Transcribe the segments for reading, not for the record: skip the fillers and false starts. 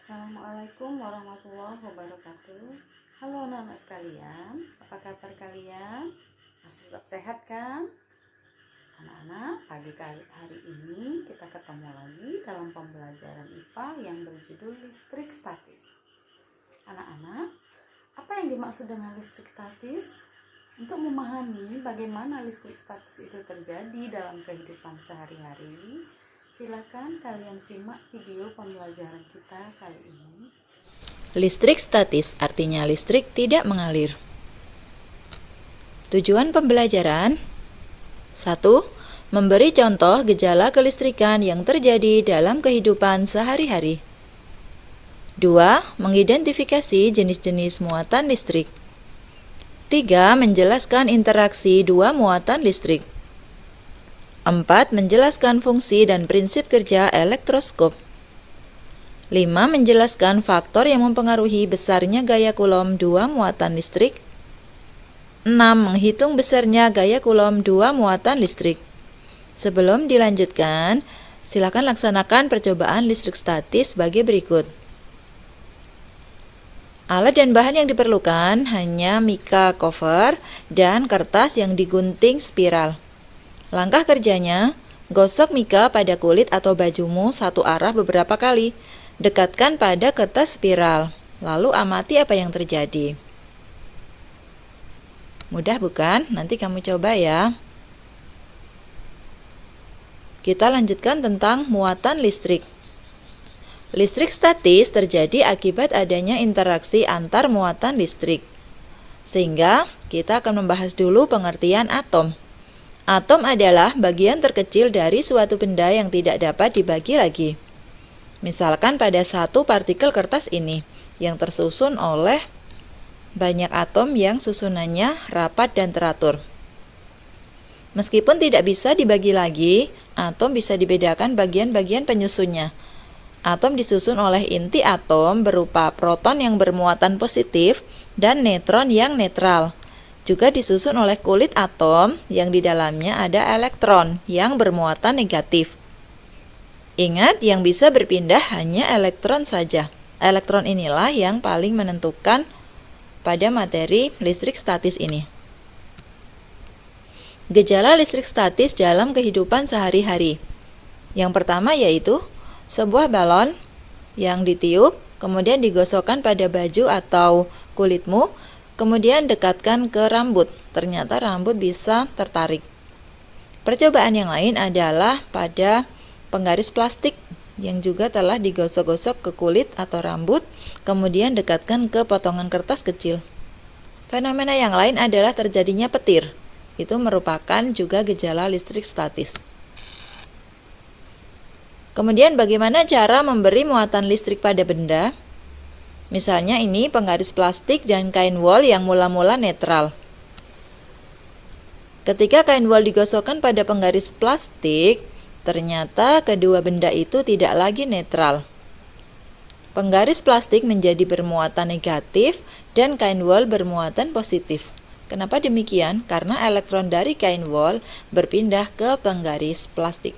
Assalamualaikum warahmatullahi wabarakatuh. Halo anak-anak sekalian, apa kabar kalian? Masih sehat kan? Anak-anak, pagi hari ini kita ketemu lagi dalam pembelajaran IPA yang berjudul listrik statis. Anak-anak, apa yang dimaksud dengan listrik statis? Untuk memahami bagaimana listrik statis itu terjadi dalam kehidupan sehari-hari, silakan kalian simak video pembelajaran kita kali ini. Listrik statis artinya listrik tidak mengalir. Tujuan pembelajaran: 1. Memberi contoh gejala kelistrikan yang terjadi dalam kehidupan sehari-hari. 2. Mengidentifikasi jenis-jenis muatan listrik. 3. Menjelaskan interaksi dua muatan listrik. 4. Menjelaskan fungsi dan prinsip kerja elektroskop. 5. Menjelaskan faktor yang mempengaruhi besarnya gaya Coulomb dua muatan listrik. 6. Menghitung besarnya gaya Coulomb dua muatan listrik. Sebelum dilanjutkan, silakan laksanakan percobaan listrik statis sebagai berikut. Alat dan bahan yang diperlukan hanya mica cover dan kertas yang digunting spiral. Langkah kerjanya: gosok mica pada kulit atau bajumu satu arah beberapa kali. Dekatkan pada kertas spiral, lalu amati apa yang terjadi. Mudah bukan? Nanti kamu coba ya. Kita lanjutkan tentang muatan listrik. Listrik statis terjadi akibat adanya interaksi antar muatan listrik. Sehingga kita akan membahas dulu pengertian atom. Atom adalah bagian terkecil dari suatu benda yang tidak dapat dibagi lagi. Misalkan pada satu partikel kertas ini, yang tersusun oleh banyak atom yang susunannya rapat dan teratur. Meskipun tidak bisa dibagi lagi, atom bisa dibedakan bagian-bagian penyusunnya. Atom disusun oleh inti atom berupa proton yang bermuatan positif dan neutron yang netral. Juga disusun oleh kulit atom yang di dalamnya ada elektron yang bermuatan negatif. Ingat, yang bisa berpindah hanya elektron saja. Elektron inilah yang paling menentukan pada materi listrik statis ini. Gejala listrik statis dalam kehidupan sehari-hari. Yang pertama yaitu sebuah balon yang ditiup, kemudian digosokkan pada baju atau kulitmu, kemudian dekatkan ke rambut. Ternyata rambut bisa tertarik. Percobaan yang lain adalah pada penggaris plastik yang juga telah digosok-gosok ke kulit atau rambut, kemudian dekatkan ke potongan kertas kecil. Fenomena yang lain adalah terjadinya petir. Itu merupakan juga gejala listrik statis. Kemudian bagaimana cara memberi muatan listrik pada benda? Misalnya ini penggaris plastik dan kain wol yang mula-mula netral. Ketika kain wol digosokkan pada penggaris plastik, ternyata kedua benda itu tidak lagi netral. Penggaris plastik menjadi bermuatan negatif dan kain wol bermuatan positif. Kenapa demikian? Karena elektron dari kain wol berpindah ke penggaris plastik.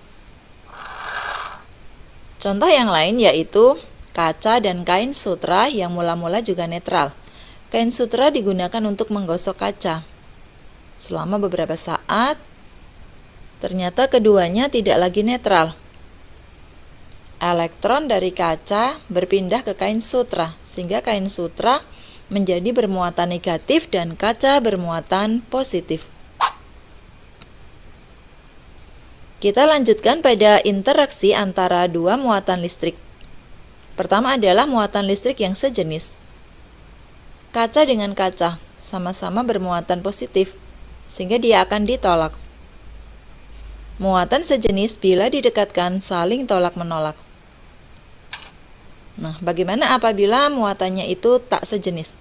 Contoh yang lain yaitu kaca dan kain sutra yang mula-mula juga netral. Kain sutra digunakan untuk menggosok kaca. Selama beberapa saat, ternyata keduanya tidak lagi netral. Elektron dari kaca berpindah ke kain sutra, sehingga kain sutra menjadi bermuatan negatif dan kaca bermuatan positif. Kita lanjutkan pada interaksi antara dua muatan listrik. Pertama adalah muatan listrik yang sejenis. Kaca dengan kaca sama-sama bermuatan positif, sehingga dia akan ditolak. Muatan sejenis bila didekatkan saling tolak-menolak. Nah, bagaimana apabila muatannya itu tak sejenis?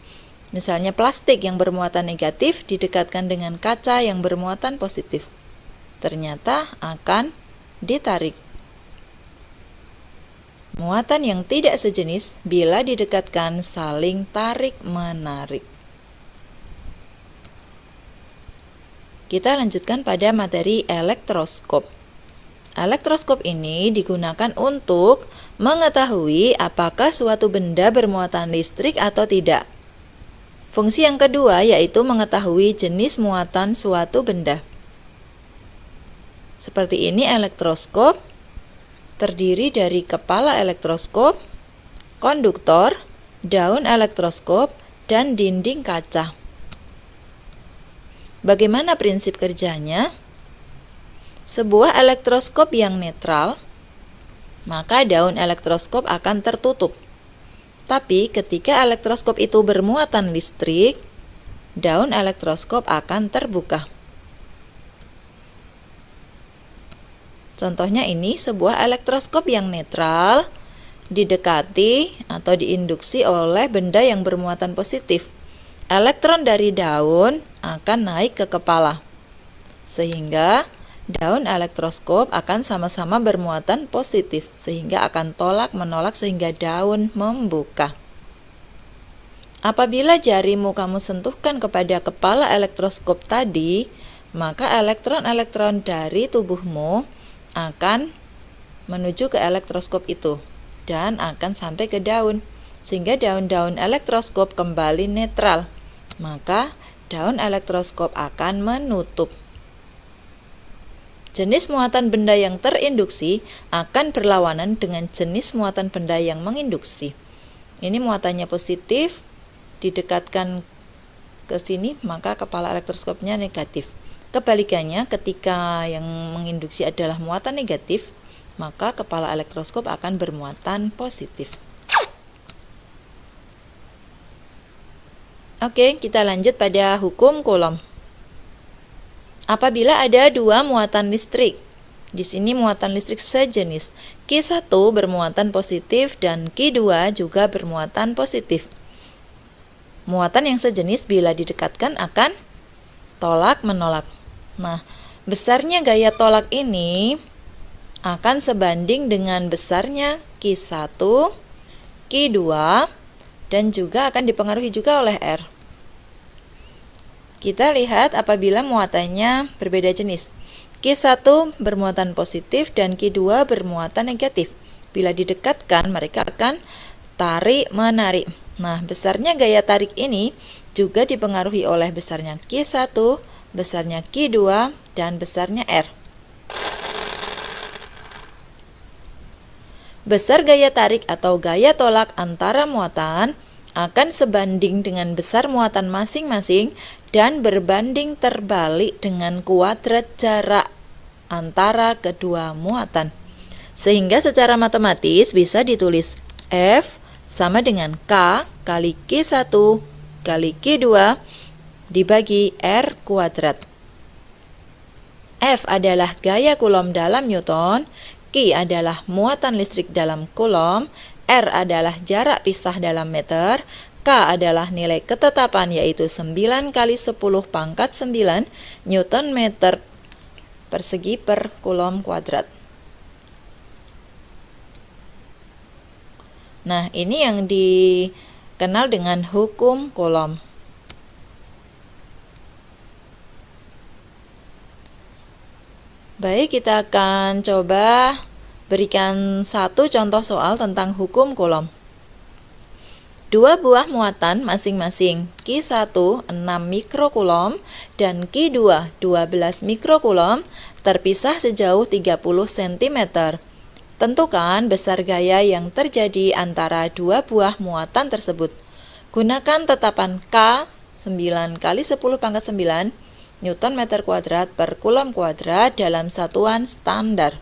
Misalnya plastik yang bermuatan negatif didekatkan dengan kaca yang bermuatan positif. Ternyata akan ditarik. Muatan yang tidak sejenis bila didekatkan saling tarik-menarik. Kita lanjutkan pada materi elektroskop. Elektroskop ini digunakan untuk mengetahui apakah suatu benda bermuatan listrik atau tidak. Fungsi yang kedua yaitu mengetahui jenis muatan suatu benda. Seperti ini elektroskop, terdiri dari kepala elektroskop, konduktor, daun elektroskop, dan dinding kaca. Bagaimana prinsip kerjanya? Sebuah elektroskop yang netral, maka daun elektroskop akan tertutup. Tapi ketika elektroskop itu bermuatan listrik, daun elektroskop akan terbuka. Contohnya ini sebuah elektroskop yang netral didekati atau diinduksi oleh benda yang bermuatan positif. Elektron dari daun akan naik ke kepala, sehingga daun elektroskop akan sama-sama bermuatan positif, sehingga akan tolak-menolak sehingga daun membuka. Apabila jarimu kamu sentuhkan kepada kepala elektroskop tadi, maka elektron-elektron dari tubuhmu akan menuju ke elektroskop itu dan akan sampai ke daun, sehingga daun-daun elektroskop kembali netral. Maka daun elektroskop akan menutup. Jenis muatan benda yang terinduksi akan berlawanan dengan jenis muatan benda yang menginduksi. Ini muatannya positif, didekatkan ke sini, maka kepala elektroskopnya negatif. Kebalikannya, ketika yang menginduksi adalah muatan negatif, maka kepala elektroskop akan bermuatan positif. Oke, kita lanjut pada hukum Coulomb. Apabila ada dua muatan listrik, di sini muatan listrik sejenis, Q1 bermuatan positif dan Q2 juga bermuatan positif. Muatan yang sejenis bila didekatkan akan tolak-menolak. Nah, besarnya gaya tolak ini akan sebanding dengan besarnya Q1, Q2, dan juga akan dipengaruhi juga oleh R. Kita lihat apabila muatannya berbeda jenis. Q1 bermuatan positif dan Q2 bermuatan negatif. Bila didekatkan, mereka akan tarik-menarik. Nah, besarnya gaya tarik ini juga dipengaruhi oleh besarnya Q1, besarnya Q2, dan besarnya R. Besar gaya tarik atau gaya tolak antara muatan akan sebanding dengan besar muatan masing-masing dan berbanding terbalik dengan kuadrat jarak antara kedua muatan. Sehingga secara matematis bisa ditulis F sama dengan K kali Q1 kali Q2 dibagi R kuadrat. F adalah gaya Coulomb dalam Newton, Q adalah muatan listrik dalam Coulomb, R adalah jarak pisah dalam meter, K adalah nilai ketetapan yaitu 9 kali 10 pangkat 9 Newton meter persegi per Coulomb kuadrat. Nah, ini yang dikenal dengan hukum Coulomb. Baik, kita akan coba berikan satu contoh soal tentang hukum Coulomb. Dua buah muatan masing-masing Q1 6 mikrocoulomb dan Q2 12 mikrocoulomb terpisah sejauh 30 cm. Tentukan besar gaya yang terjadi antara dua buah muatan tersebut. Gunakan tetapan K 9 kali 10 pangkat 9 Newton meter kuadrat per Coulomb kuadrat dalam satuan standar.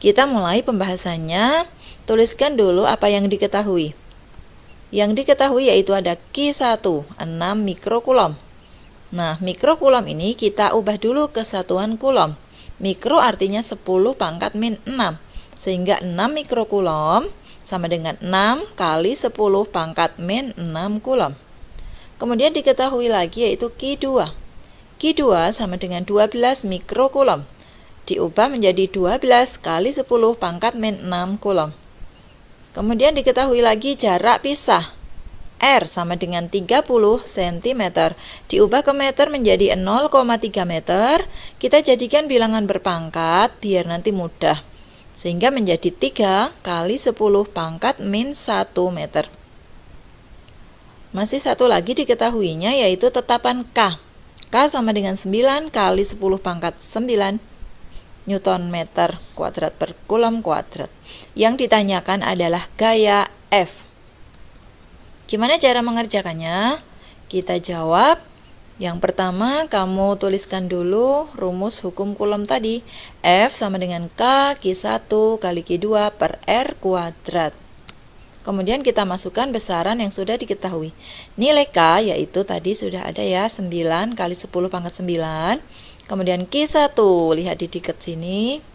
Kita mulai pembahasannya. Tuliskan dulu apa yang diketahui. Yang diketahui yaitu ada Q1 6 mikrocoulomb. Nah, mikrocoulomb ini kita ubah dulu ke satuan coulomb. Mikro artinya 10 pangkat min 6. Sehingga 6 mikrocoulomb sama dengan 6 kali 10 pangkat min 6 coulomb. Kemudian diketahui lagi yaitu Q2. Q2 sama dengan 12 mikrocoulomb. Diubah menjadi 12 kali 10 pangkat min 6 coulomb. Kemudian diketahui lagi jarak pisah. R sama dengan 30 cm. Diubah ke meter menjadi 0,3 meter. Kita jadikan bilangan berpangkat biar nanti mudah. Sehingga menjadi 3 kali 10 pangkat min 1 meter. Masih satu lagi diketahuinya, yaitu tetapan K. K sama dengan 9 kali 10 pangkat 9 Newton meter kuadrat per Coulomb kuadrat. Yang ditanyakan adalah gaya F. Gimana cara mengerjakannya? Kita jawab. Yang pertama, kamu tuliskan dulu rumus hukum Coulomb tadi. F sama dengan K Q1 kali Q2 per R kuadrat. Kemudian kita masukkan besaran yang sudah diketahui. Nilai K yaitu tadi sudah ada ya, 9 kali 10 pangkat 9. Kemudian Q1, lihat di dekat sini.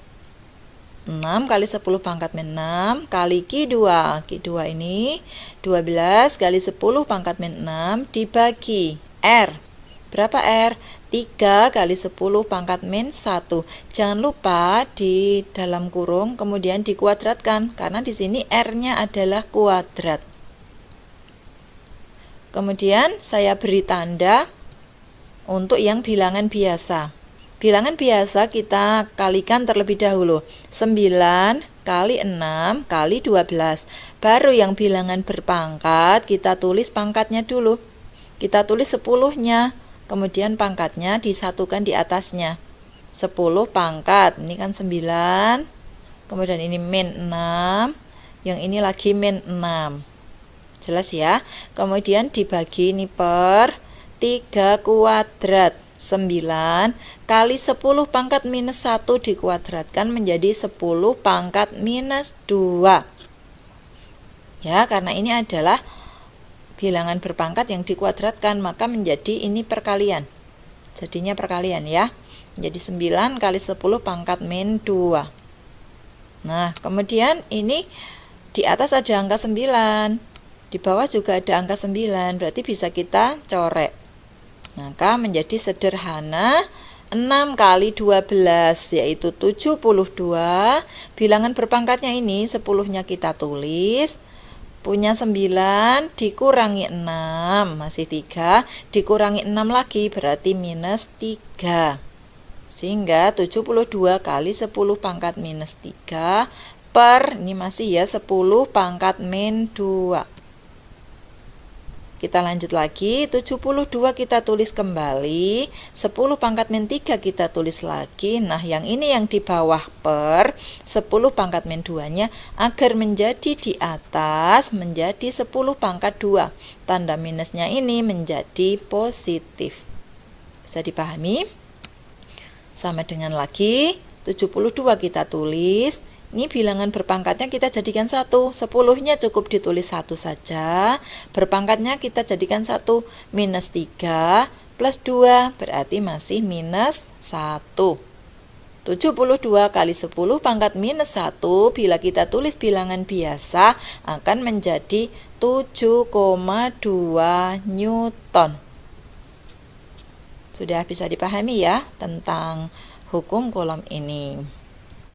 6 kali 10 pangkat min 6 kali Q2. Q2 ini 12 kali 10 pangkat min 6 dibagi R. Berapa R? 3 kali 10 pangkat min 1. Jangan lupa di dalam kurung kemudian dikuadratkan, karena di sini R-nya adalah kuadrat. Kemudian saya beri tanda untuk yang bilangan biasa. Bilangan biasa kita kalikan terlebih dahulu. 9 kali 6 kali 12. Baru yang bilangan berpangkat kita tulis pangkatnya dulu. Kita tulis 10-nya. Kemudian pangkatnya disatukan di atasnya. 10 pangkat, ini kan 9. Kemudian ini min 6. Yang ini lagi min 6. Jelas ya? Kemudian dibagi ini per 3 kuadrat. 9 kali 10 pangkat minus 1 dikuadratkan menjadi 10 pangkat minus 2. Ya, karena ini adalah bilangan berpangkat yang dikuadratkan, maka menjadi ini perkalian. Jadinya perkalian ya. Menjadi 9 kali 10 pangkat min 2. Nah, kemudian ini di atas ada angka 9. Di bawah juga ada angka 9, berarti bisa kita coret. Maka menjadi sederhana 6 kali 12 yaitu 72. Bilangan berpangkatnya ini 10-nya kita tulis. Punya 9 dikurangi 6, masih 3, dikurangi 6 lagi berarti minus 3. Sehingga 72 kali 10 pangkat minus 3 per, ini masih ya 10 pangkat min 2. Kita lanjut lagi, 72 kita tulis kembali, 10 pangkat min 3 kita tulis lagi. Nah, yang ini yang di bawah per 10 pangkat min 2-nya agar menjadi di atas menjadi 10 pangkat 2. Tanda minusnya ini menjadi positif. Bisa dipahami? Sama dengan lagi, 72 kita tulis. Ini bilangan berpangkatnya kita jadikan 1, 10-nya cukup ditulis 1 saja. Berpangkatnya kita jadikan 1, minus 3 plus 2 berarti masih minus 1. 72 kali 10 pangkat minus 1 bila kita tulis bilangan biasa akan menjadi 7,2 Newton. Sudah bisa dipahami ya tentang hukum Coulomb ini.